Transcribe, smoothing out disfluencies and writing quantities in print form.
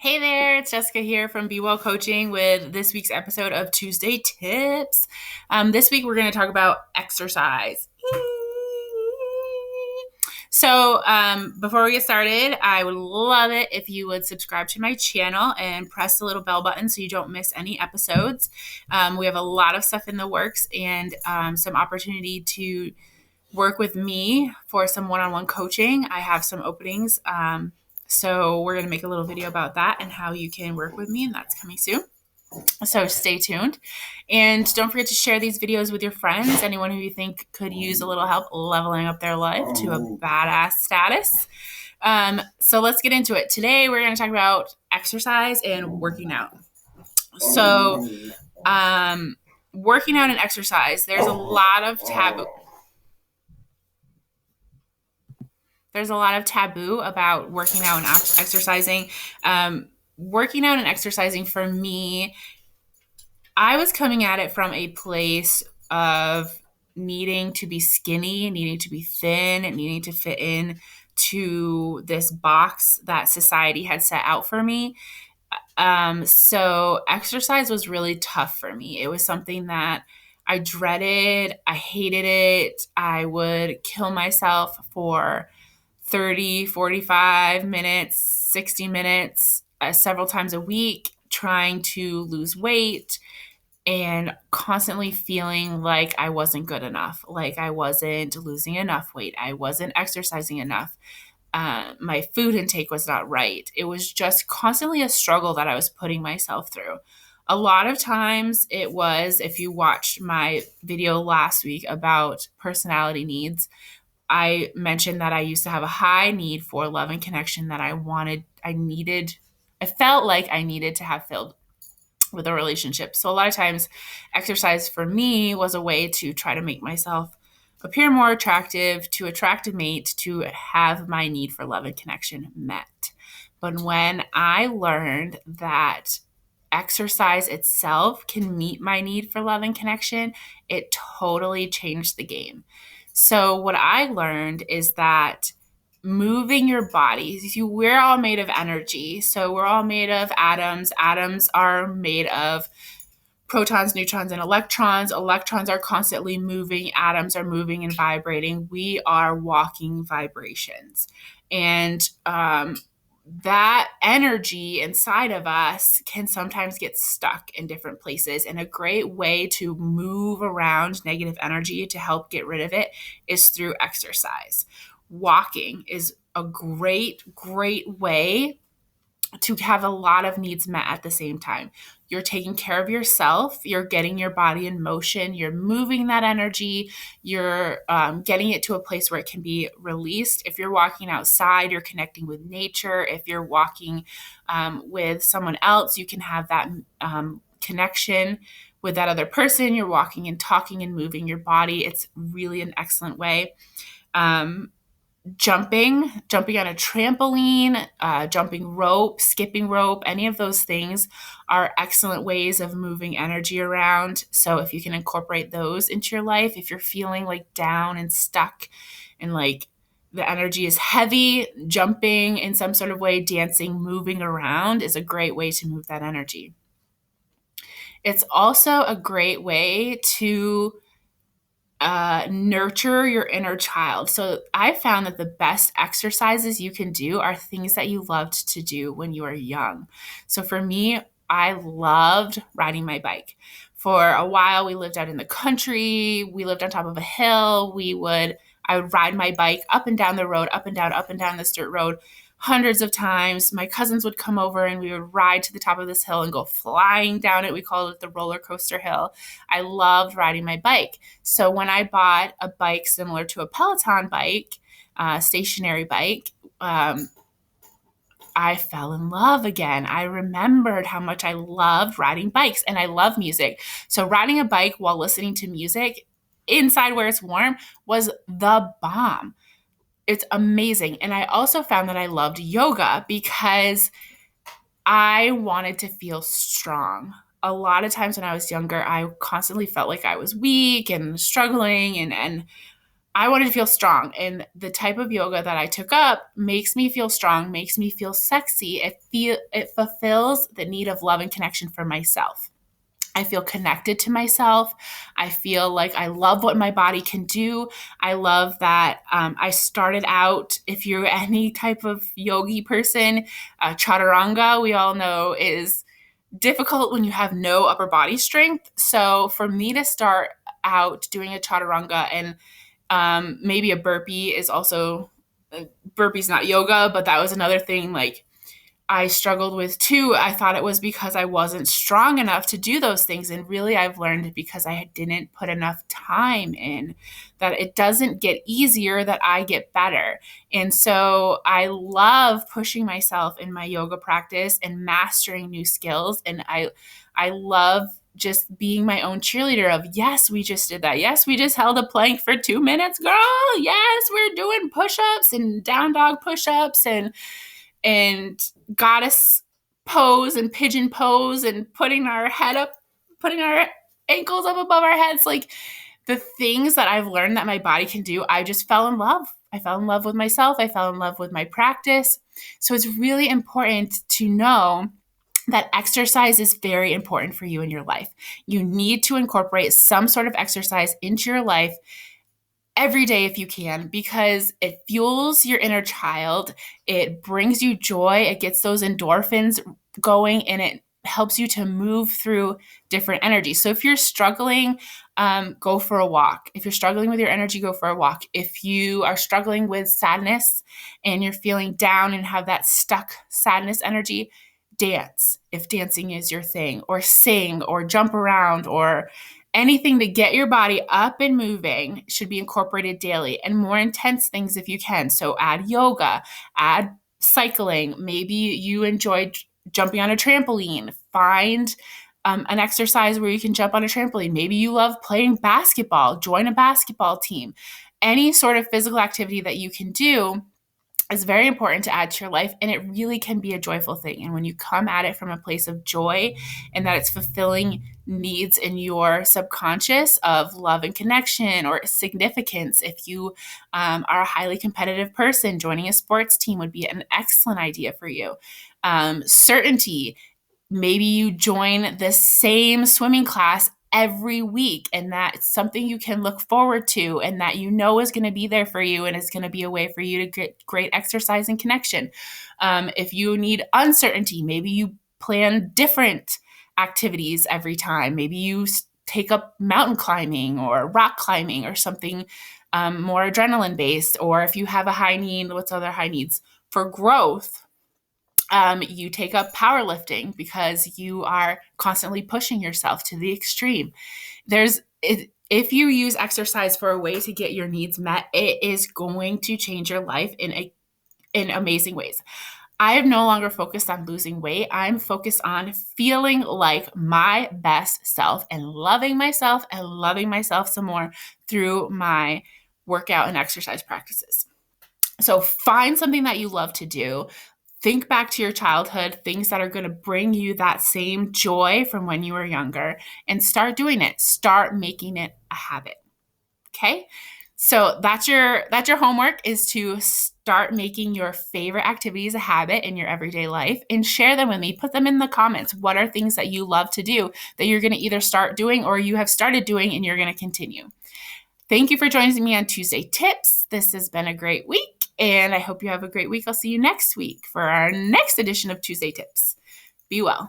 Hey there, it's Jessica here from Be Well Coaching with this week's episode of Tuesday Tips. This week we're going to talk about exercise. Before we get started, I would love it if you would subscribe to my channel and press the little bell button so you don't miss any episodes. We have a lot of stuff in the works and some opportunity to work with me for some one-on-one coaching. I have some openings. So we're going to make a little video about that and how you can work with me, and that's coming soon. So stay tuned. And don't forget to share these videos with your friends, anyone who you think could use a little help leveling up their life to a badass status. So let's get into it. Today we're going to talk about exercise and working out. So working out and exercise, there's a lot of taboo. There's a lot of taboo about working out and exercising. Working out and exercising for me, I was coming at it from a place of needing to be skinny, needing to be thin, needing to fit in to this box that society had set out for me. So exercise was really tough for me. It was something that I dreaded. I hated it. I would kill myself for 30, 45 minutes, 60 minutes, several times a week, trying to lose weight and constantly feeling like I wasn't good enough, like I wasn't losing enough weight, I wasn't exercising enough. My food intake was not right. It was just constantly a struggle that I was putting myself through. A lot of times it was, if you watched my video last week about personality needs, I mentioned that I used to have a high need for love and connection that I felt like I needed to have filled with a relationship. So a lot of times exercise for me was a way to try to make myself appear more attractive, to attract a mate, to have my need for love and connection met. But when I learned that exercise itself can meet my need for love and connection, it totally changed the game. So what I learned is that moving your body, we're all made of energy. So we're all made of atoms. Atoms are made of protons, neutrons, and electrons. Electrons are constantly moving. Atoms are moving and vibrating. We are walking vibrations. And that energy inside of us can sometimes get stuck in different places. And a great way to move around negative energy to help get rid of it is through exercise. Walking is a great way to have a lot of needs met at the same time. You're taking care of yourself, you're getting your body in motion, you're moving that energy, you're getting it to a place where it can be released. If you're walking outside, you're connecting with nature. If you're walking with someone else, you can have that connection with that other person. You're walking and talking and moving your body. It's really an excellent way. Jumping on a trampoline, jumping rope, skipping rope, any of those things are excellent ways of moving energy around. So if you can incorporate those into your life, if you're feeling like down and stuck and like the energy is heavy, jumping in some sort of way, dancing, moving around is a great way to move that energy. It's also a great way to nurture your inner child. So I found that the best exercises you can do are things that you loved to do when you were young. So for me, I loved riding my bike. For a while, we lived out in the country. We lived on top of a hill. I would ride my bike up and down the road, up and down this dirt road hundreds of times. My cousins would come over and we would ride to the top of this hill and go flying down it. We called it the roller coaster hill. I loved riding my bike. So when I bought a bike similar to a Peloton bike, stationary bike, I fell in love again. I remembered how much I loved riding bikes, and I love music. So riding a bike while listening to music inside where it's warm was the bomb. It's amazing. And I also found that I loved yoga because I wanted to feel strong. A lot of times when I was younger, I constantly felt like I was weak and struggling and I wanted to feel strong, and the type of yoga that I took up makes me feel strong, makes me feel sexy. It fulfills the need of love and connection for myself. I feel connected to myself. I feel like I love what my body can do. I love that I started out, if you're any type of yogi person, chaturanga, we all know, is difficult when you have no upper body strength. So for me to start out doing a chaturanga and maybe a burpee is also, burpee's not yoga, but that was another thing like I struggled with too. I thought it was because I wasn't strong enough to do those things. And really, I've learned because I didn't put enough time in, that it doesn't get easier, that I get better. And so I love pushing myself in my yoga practice and mastering new skills. And I love just being my own cheerleader of, yes, we just did that. Yes, we just held a plank for 2 minutes, girl. Yes, we're doing push-ups and down dog push-ups and goddess pose and pigeon pose and putting our head up, putting our ankles up above our heads. Like the things that I've learned that my body can do, I just fell in love. I fell in love with myself. I fell in love with my practice. So it's really important to know that exercise is very important for you in your life. You need to incorporate some sort of exercise into your life every day if you can, because it fuels your inner child. It brings you joy. It gets those endorphins going, and it helps you to move through different energies. So if you're struggling, go for a walk. If you're struggling with your energy, go for a walk. If you are struggling with sadness and you're feeling down and have that stuck sadness energy, dance, if dancing is your thing, or sing, or jump around, or anything to get your body up and moving should be incorporated daily, and more intense things if you can. So add yoga, add cycling. Maybe you enjoy jumping on a trampoline. Find an exercise where you can jump on a trampoline. Maybe you love playing basketball. Join a basketball team. Any sort of physical activity that you can do is very important to add to your life, and it really can be a joyful thing. And when you come at it from a place of joy and that it's fulfilling needs in your subconscious of love and connection or significance, if you are a highly competitive person, joining a sports team would be an excellent idea for you. Certainty, maybe you join the same swimming class every week, and that's something you can look forward to and that you know is going to be there for you and is going to be a way for you to get great exercise and connection. If you need uncertainty, maybe you plan different activities every time. Maybe you take up mountain climbing or rock climbing or something more adrenaline based. Or if you have a high need, what's other high needs? For growth, you take up powerlifting because you are constantly pushing yourself to the extreme. If you use exercise for a way to get your needs met, it is going to change your life in amazing ways. I am no longer focused on losing weight. I'm focused on feeling like my best self and loving myself some more through my workout and exercise practices. So find something that you love to do. Think back to your childhood, things that are going to bring you that same joy from when you were younger, and start doing it. Start making it a habit. Okay? So that's your homework, is to start making your favorite activities a habit in your everyday life and share them with me. Put them in the comments. What are things that you love to do that you're going to either start doing or you have started doing and you're going to continue? Thank you for joining me on Tuesday Tips. This has been a great week, and I hope you have a great week. I'll see you next week for our next edition of Tuesday Tips. Be well.